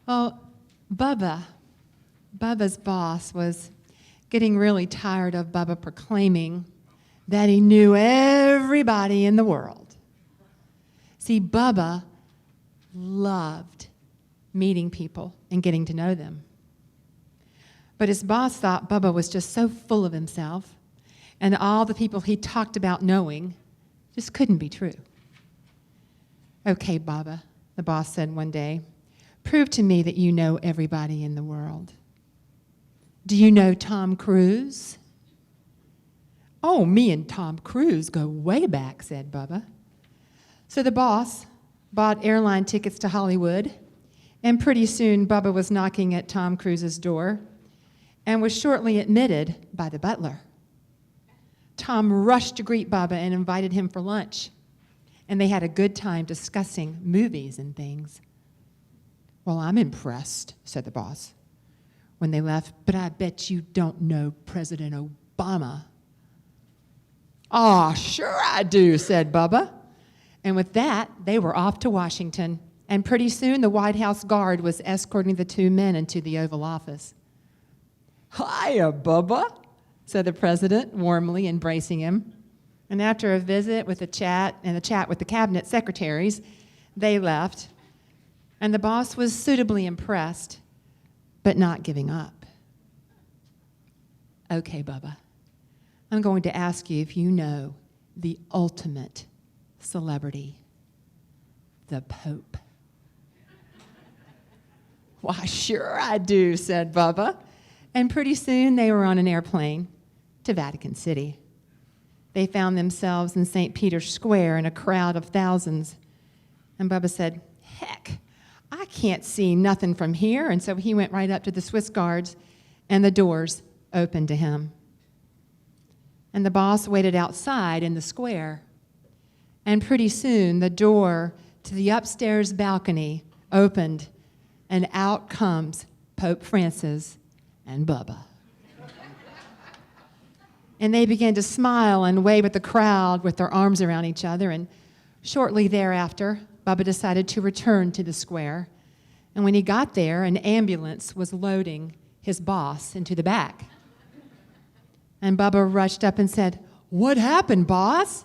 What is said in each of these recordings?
Well, Bubba's boss was getting really tired of Bubba proclaiming that he knew everybody in the world. See, Bubba loved meeting people and getting to know them. But his boss thought Bubba was just so full of himself, and all the people he talked about knowing just couldn't be true. Okay, Bubba, the boss said one day, prove to me that you know everybody in the world. Do you know Tom Cruise? Oh, me and Tom Cruise go way back, said Bubba. So the boss bought airline tickets to Hollywood, and pretty soon Bubba was knocking at Tom Cruise's door and was shortly admitted by the butler. Tom rushed to greet Bubba and invited him for lunch, and they had a good time discussing movies and things. Well, I'm impressed, said the boss when they left, but I bet you don't know President Obama. Oh, sure I do, said Bubba. And with that, they were off to Washington, and pretty soon the White House guard was escorting the two men into the Oval Office. Hiya, Bubba, said the president, warmly embracing him. And after a visit with a chat with the cabinet secretaries, they left. And the boss was suitably impressed, but not giving up. Okay, Bubba, I'm going to ask you if you know the ultimate celebrity, the Pope. Why, sure I do, said Bubba. And pretty soon they were on an airplane to Vatican City. They found themselves in St. Peter's Square in a crowd of thousands. And Bubba said, heck, I can't see nothing from here. And so he went right up to the Swiss guards, and the doors opened to him. And the boss waited outside in the square. And pretty soon the door to the upstairs balcony opened, and out comes Pope Francis and Bubba. And they began to smile and wave at the crowd with their arms around each other. And shortly thereafter, Bubba decided to return to the square. And when he got there, an ambulance was loading his boss into the back. And Bubba rushed up and said, "What happened, boss?"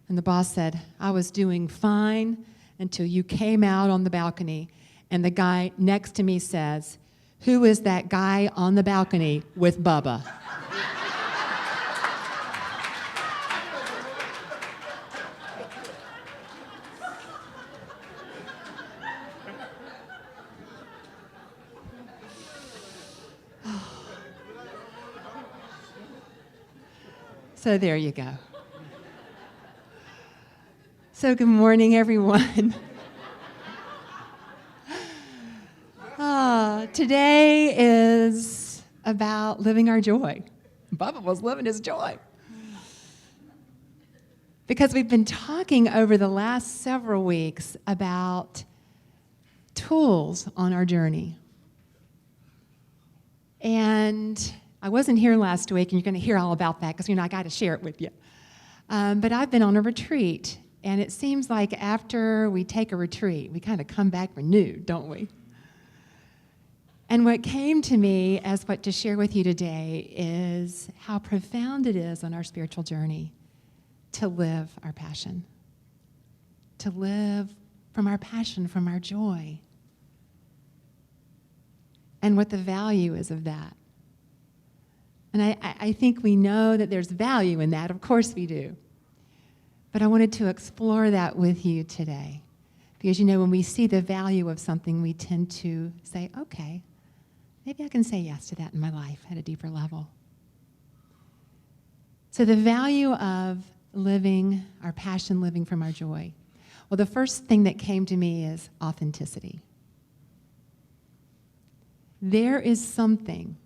And the boss said, "I was doing fine until you came out on the balcony, and the guy next to me says, 'Who is that guy on the balcony with Bubba?'" So there you go. So good morning, everyone. Today is about living our joy. Bubba was living his joy. Because we've been talking over the last several weeks about tools on our journey. And I wasn't here last week, and you're going to hear all about that because, I got to share it with you. But I've been on a retreat, and it seems like after we take a retreat, we kind of come back renewed, don't we? And what came to me as what to share with you today is how profound it is on our spiritual journey to live our passion, to live from our passion, from our joy, and what the value is of that. And I think we know that there's value in that. Of course we do. But I wanted to explore that with you today. Because, when we see the value of something, we tend to say, okay, maybe I can say yes to that in my life at a deeper level. So the value of living our passion, living from our joy. Well, the first thing that came to me is authenticity. There is something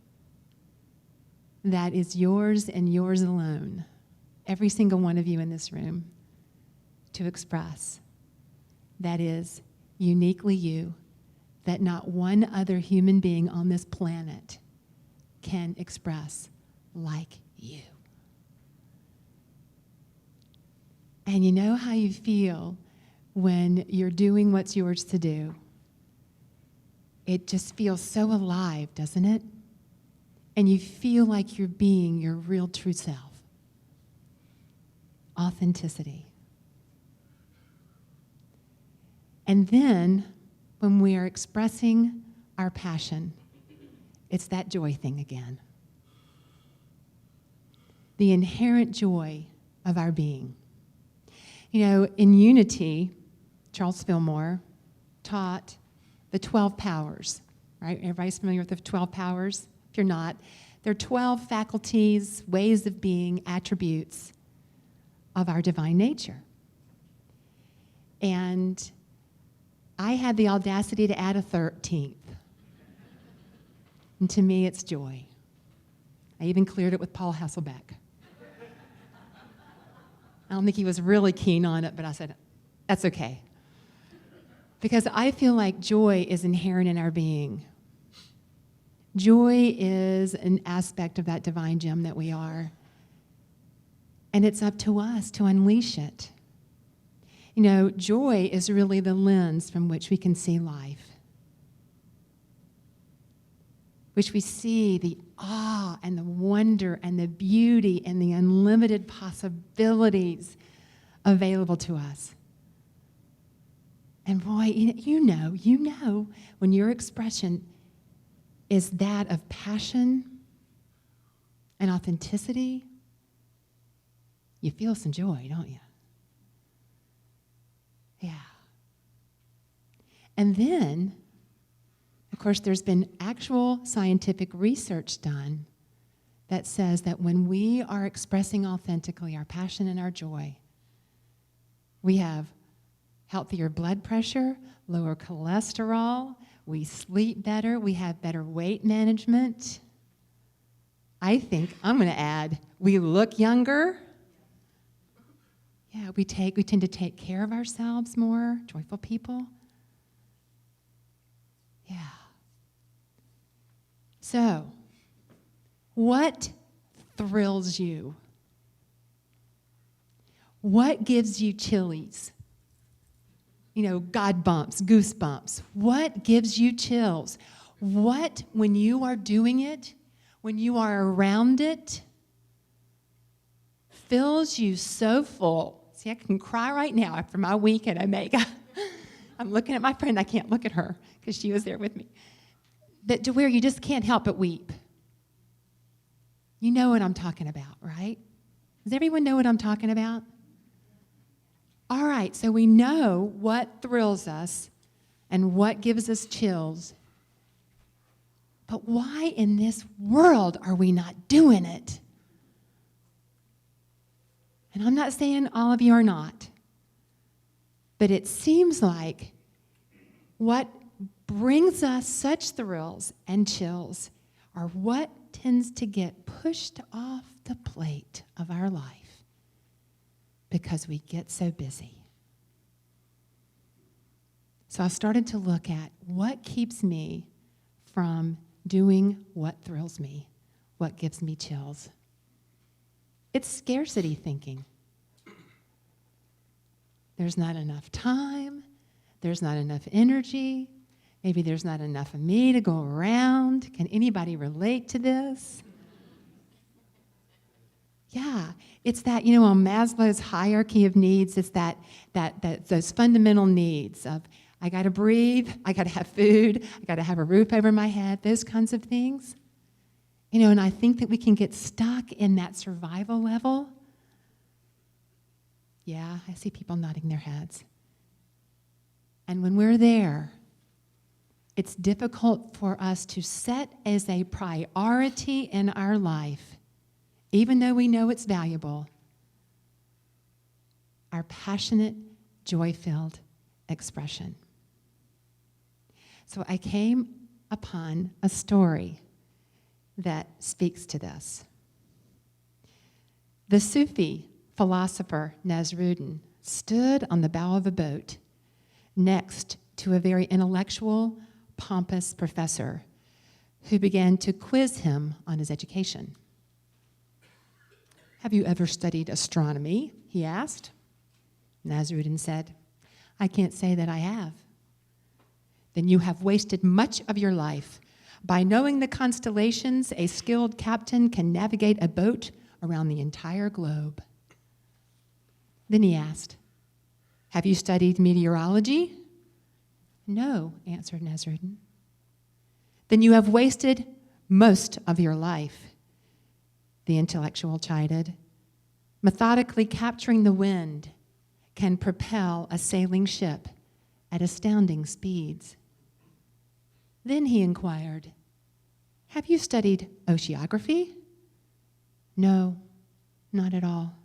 that is yours and yours alone, every single one of you in this room, to express. That is uniquely you, that not one other human being on this planet can express like you. And you know how you feel when you're doing what's yours to do, it just feels so alive, doesn't it? And you feel like you're being your real true self. Authenticity. And then, when we are expressing our passion, it's that joy thing again. The inherent joy of our being. You know, in Unity, Charles Fillmore taught the 12 powers, right? Everybody's familiar with the 12 powers? If you're not, they're 12 faculties, ways of being, attributes of our divine nature. And I had the audacity to add a 13th. And to me, it's joy. I even cleared it with Paul Hasselbeck. I don't think he was really keen on it, but I said, that's okay. Because I feel like joy is inherent in our being. Joy is an aspect of that divine gem that we are. And it's up to us to unleash it. You know, joy is really the lens from which we can see life. Which we see the awe and the wonder and the beauty and the unlimited possibilities available to us. And boy, you know, when your expression is that of passion and authenticity, you feel some joy, don't you? Yeah. And then, of course, there's been actual scientific research done that says that when we are expressing authentically our passion and our joy, we have healthier blood pressure, lower cholesterol, we sleep better, we have better weight management. I think I'm going to add, we look younger. Yeah, we tend to take care of ourselves more, joyful people. Yeah. So, what thrills you? What gives you chillies? You know, God bumps, goosebumps. What gives you chills? What, when you are doing it, when you are around it, fills you so full? See, I can cry right now after my week at Omega. I'm looking at my friend. I can't look at her because she was there with me. But to where you just can't help but weep. You know what I'm talking about, right? Does everyone know what I'm talking about? All right, so we know what thrills us and what gives us chills. But why in this world are we not doing it? And I'm not saying all of you are not. But it seems like what brings us such thrills and chills are what tends to get pushed off the plate of our life because we get so busy. So I started to look at what keeps me from doing what thrills me, what gives me chills. It's scarcity thinking. There's not enough time. There's not enough energy. Maybe there's not enough of me to go around. Can anybody relate to this? Yeah, it's that, you know, on Maslow's hierarchy of needs, it's that those fundamental needs of I got to breathe, I got to have food, I got to have a roof over my head, those kinds of things. You know, and I think that we can get stuck in that survival level. Yeah, I see people nodding their heads. And when we're there, it's difficult for us to set as a priority in our life, even though we know it's valuable, our passionate, joy-filled expression. So I came upon a story that speaks to this. The Sufi philosopher Nasruddin stood on the bow of a boat next to a very intellectual, pompous professor who began to quiz him on his education. "Have you ever studied astronomy?" he asked. Nasruddin said, "I can't say that I have." then you have wasted much of your life. By knowing the constellations, a skilled captain can navigate a boat around the entire globe. Then he asked, have you studied meteorology? No, answered Nasruddin. Then you have wasted most of your life, the intellectual chided. Methodically capturing the wind can propel a sailing ship at astounding speeds. Then he inquired, have you studied oceanography? No, not at all.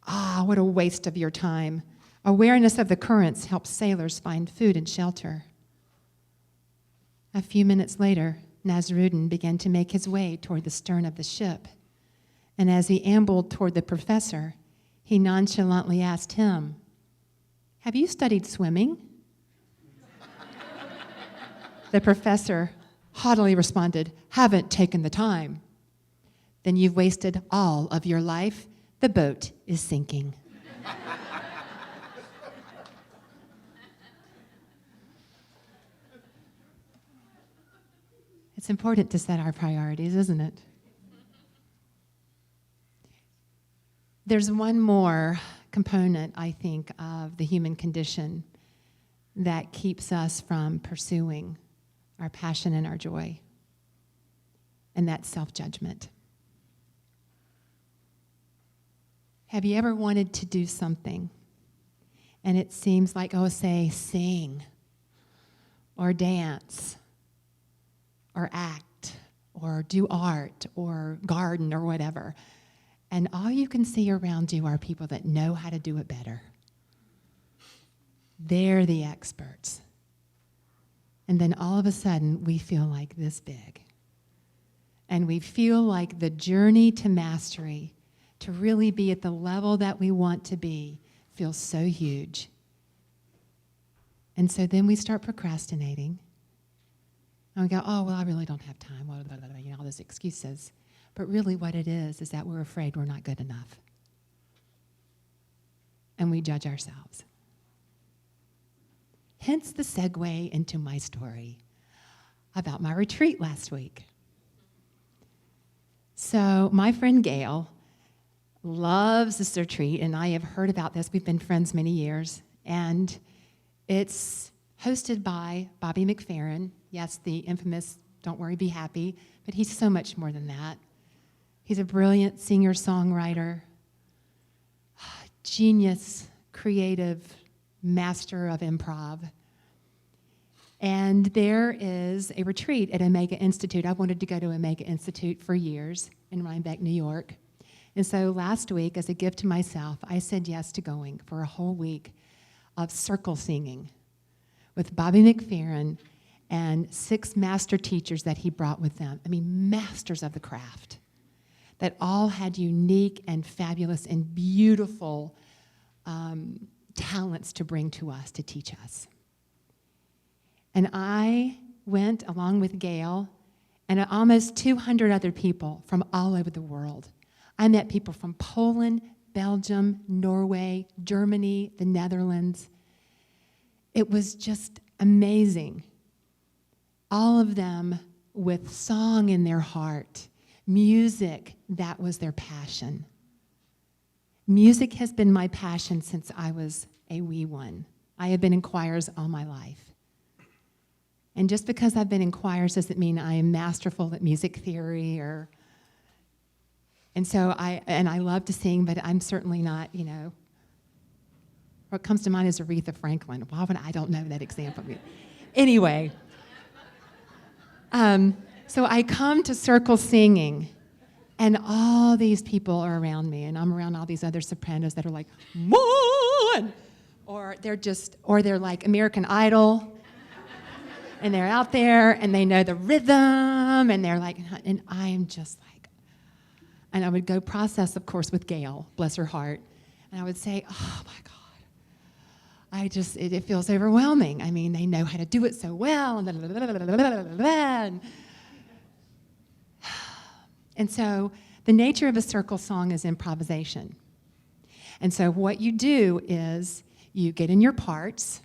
Ah, what a waste of your time. Awareness of the currents helps sailors find food and shelter. A few minutes later, Nasruddin began to make his way toward the stern of the ship. And as he ambled toward the professor, he nonchalantly asked him, have you studied swimming? The professor haughtily responded, haven't taken the time. Then you've wasted all of your life. The boat is sinking. It's important to set our priorities, isn't it? There's one more component, I think, of the human condition that keeps us from pursuing our passion and our joy, and that's self-judgment. Have you ever wanted to do something, and it seems like, say, sing, or dance, or act, or do art, or garden, or whatever, and all you can see around you are people that know how to do it better. They're the experts. And then all of a sudden, we feel like this big. And we feel like the journey to mastery, to really be at the level that we want to be, feels so huge. And so then we start procrastinating. And we go, I really don't have time, all those excuses. But really what it is that we're afraid we're not good enough. And we judge ourselves. Hence the segue into my story about my retreat last week. So my friend Gail loves this retreat, and I have heard about this. We've been friends many years. And it's hosted by Bobby McFerrin. Yes, the infamous Don't Worry, Be Happy, but he's so much more than that. He's a brilliant singer-songwriter, genius, creative, master of improv. And there is a retreat at Omega Institute. I wanted to go to Omega Institute for years in Rhinebeck, New York. And so last week, as a gift to myself, I said yes to going for a whole week of circle singing with Bobby McFerrin and 6 master teachers that he brought with them. Masters of the craft that all had unique and fabulous and beautiful talents to bring to us, to teach us. And I went along with Gail and almost 200 other people from all over the world. I met people from Poland, Belgium, Norway, Germany, the Netherlands. It was just amazing. All of them with song in their heart, music that was their passion. Music has been my passion since I was a wee one. I have been in choirs all my life. And just because I've been in choirs doesn't mean I am masterful at music theory and so I love to sing, but I'm certainly not, what comes to mind is Aretha Franklin. Why would I don't know that example. Anyway, so I come to circle singing, and all these people are around me, and I'm around all these other sopranos that are like, Mon! Or they're like American Idol. And they're out there, and they know the rhythm, and they're like, and I'm just like, and I would go process, of course, with Gail, bless her heart, and I would say, oh my God, it feels overwhelming. They know how to do it so well, and so the nature of a circle song is improvisation. And so what you do is you get in your parts,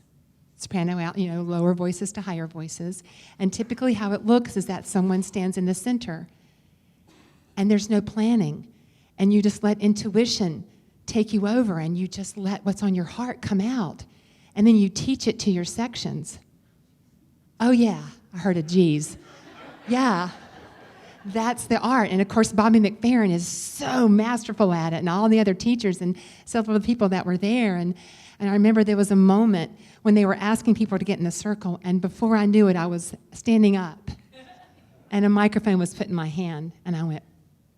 soprano out, lower voices to higher voices. And typically how it looks is that someone stands in the center and there's no planning. And you just let intuition take you over and you just let what's on your heart come out. And then you teach it to your sections. Oh yeah, I heard a geez. Yeah, that's the art. And of course, Bobby McFerrin is so masterful at it, and all the other teachers and several of the people that were there. And I remember there was a moment when they were asking people to get in the circle, and before I knew it, I was standing up, and a microphone was put in my hand, and I went,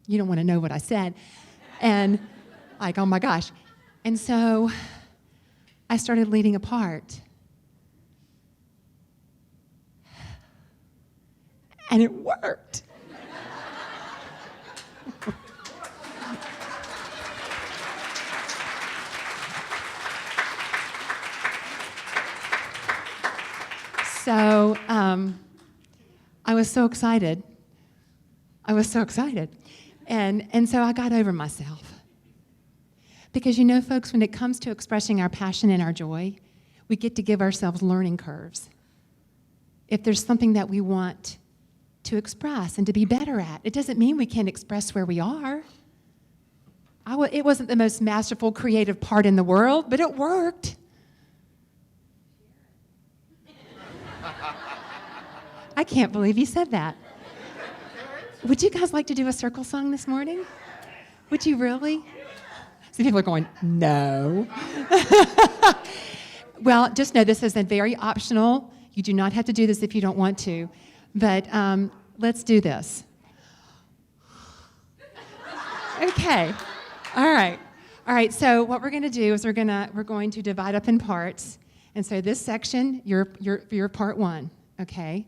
you don't want to know what I said. And like, oh my gosh. And so I started leading a part. And it worked. So I was so excited. And so I got over myself. Because folks, when it comes to expressing our passion and our joy, we get to give ourselves learning curves. If there's something that we want to express and to be better at, it doesn't mean we can't express where we are. It wasn't the most masterful, creative part in the world, but it worked. I can't believe you said that. Would you guys like to do a circle song this morning? Would you really? Some people are going, no. Well, just know this is a very optional. You do not have to do this if you don't want to. But let's do this. Okay. All right. So what we're going to do is we're going to divide up in parts. And so this section, you're part one. Okay.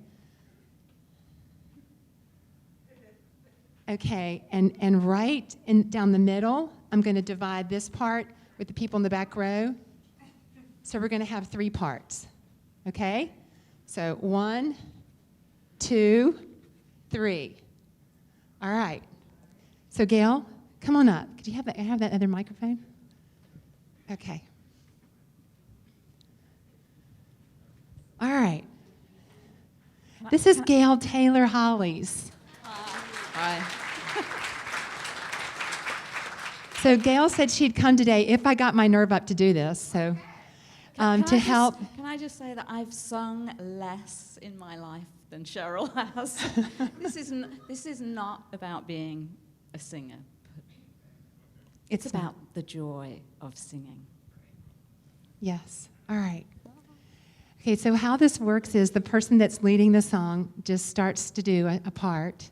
Okay. And right down the middle, I'm going to divide this part with the people in the back row. So we're going to have 3 parts. Okay. So 1, 2, 3. All right. So Gail, come on up. Could you have that other microphone? Okay. All right. This is Gail Taylor Hollies. Hi. So Gail said she'd come today if I got my nerve up to do this. So to help. Can I just say that I've sung less in my life than Sheryl has. This is not about being a singer. It's about the joy of singing. Yes. All right. Okay, so how this works is the person that's leading the song just starts to do a part.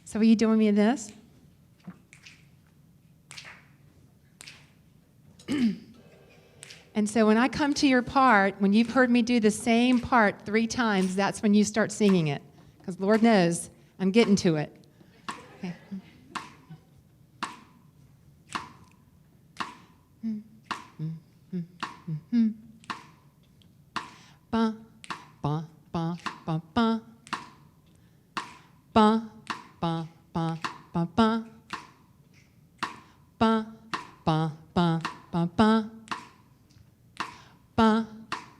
So are you doing me this? And so when I come to your part, when you've heard me do the same part 3 times, that's when you start singing it. Because Lord knows, I'm getting to it. Okay. Ba, ba, ba, ba, ba. Ba, ba, ba, ba, ba. Ba, ba, ba, ba, ba. Ba,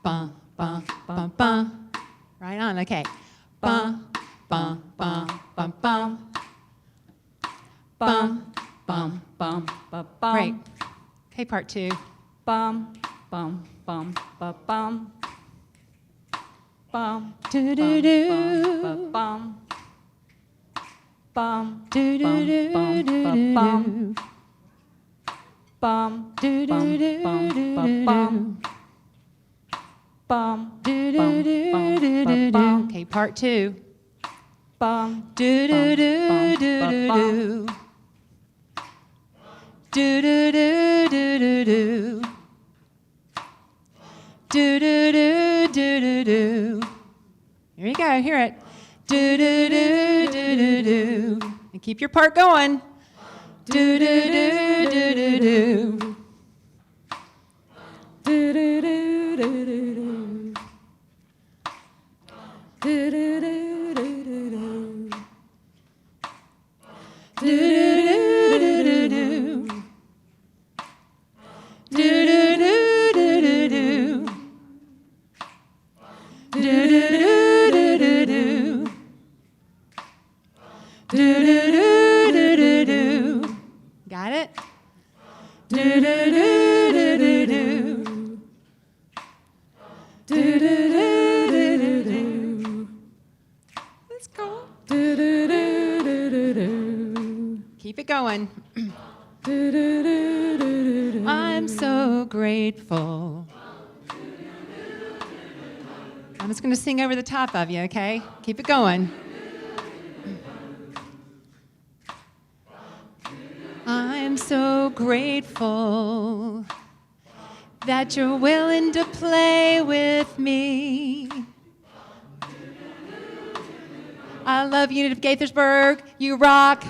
ba, ba, ba, ba. Right on, okay. Ba, ba, ba, ba, ba. Bum, bum, bum, bum, bum. Great. Okay, part 2. Bum, bum, bum, bum, bum. Bum, Do do do. bum, bum. Bum, Do do do do bum, do. bum, Do do do do do. bum, bum, Do do do do do do. Okay, part 2. bum, Do do do do do do. Do do do do do do. Do do do do do do. Here you go. Hear it. Do do do do do do. And keep your part going. Do do do do do do. Do do do do do do. Do do do do do do. Do do do do do do. Do do do do do do. Do-do-do-do-do-do. Got it? Do-do-do-do-do-do. Do-do-do-do-do-do. Let's go. Do-do-do-do-do-do. Keep it going. Do-do-do-do-do-do. I'm so grateful. I'm just going to sing over the top of you, okay? Keep it going. I'm so grateful that you're willing to play with me. I love Unit of Gaithersburg. You rock.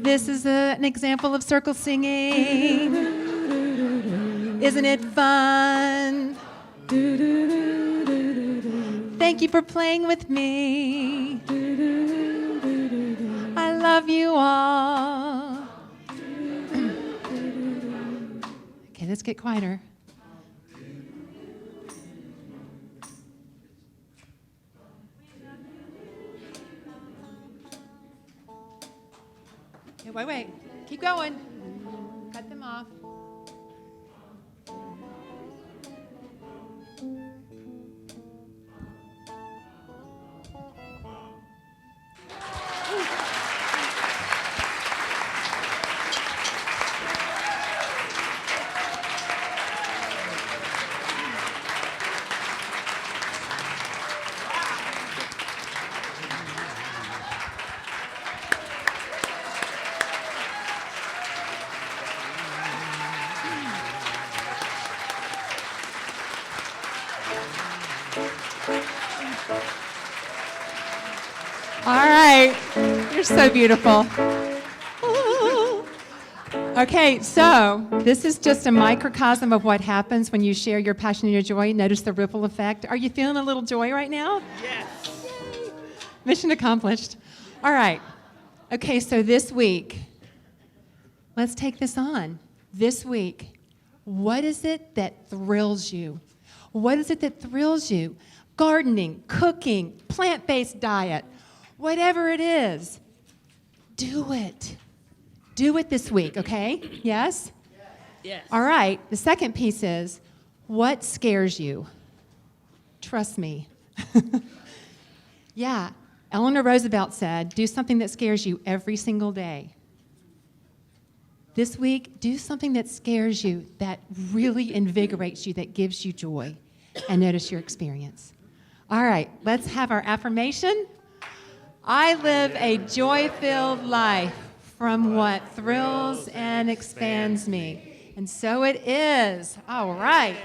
This is an example of circle singing. Isn't it fun? Thank you for playing with me. I love you all. Okay, let's get quieter. Okay, wait. Keep going. Cut them off. All right. You're so beautiful. Okay, so this is just a microcosm of what happens when you share your passion and your joy. Notice the ripple effect. Are you feeling a little joy right now? Yes. Yay. Mission accomplished. All right. Okay, so this week, let's take this on. This week, what is it that thrills you? What is it that thrills you? Gardening, cooking, plant-based diet, whatever it is, do it. Do it this week, okay? Yes? Yes. All right. The second piece is, what scares you? Trust me. Yeah. Eleanor Roosevelt said, do something that scares you every single day. This week, do something that scares you, that really invigorates you, that gives you joy, and notice your experience. All right, let's have our affirmation. I live a joy-filled life from what thrills and expands me. And so it is. All right.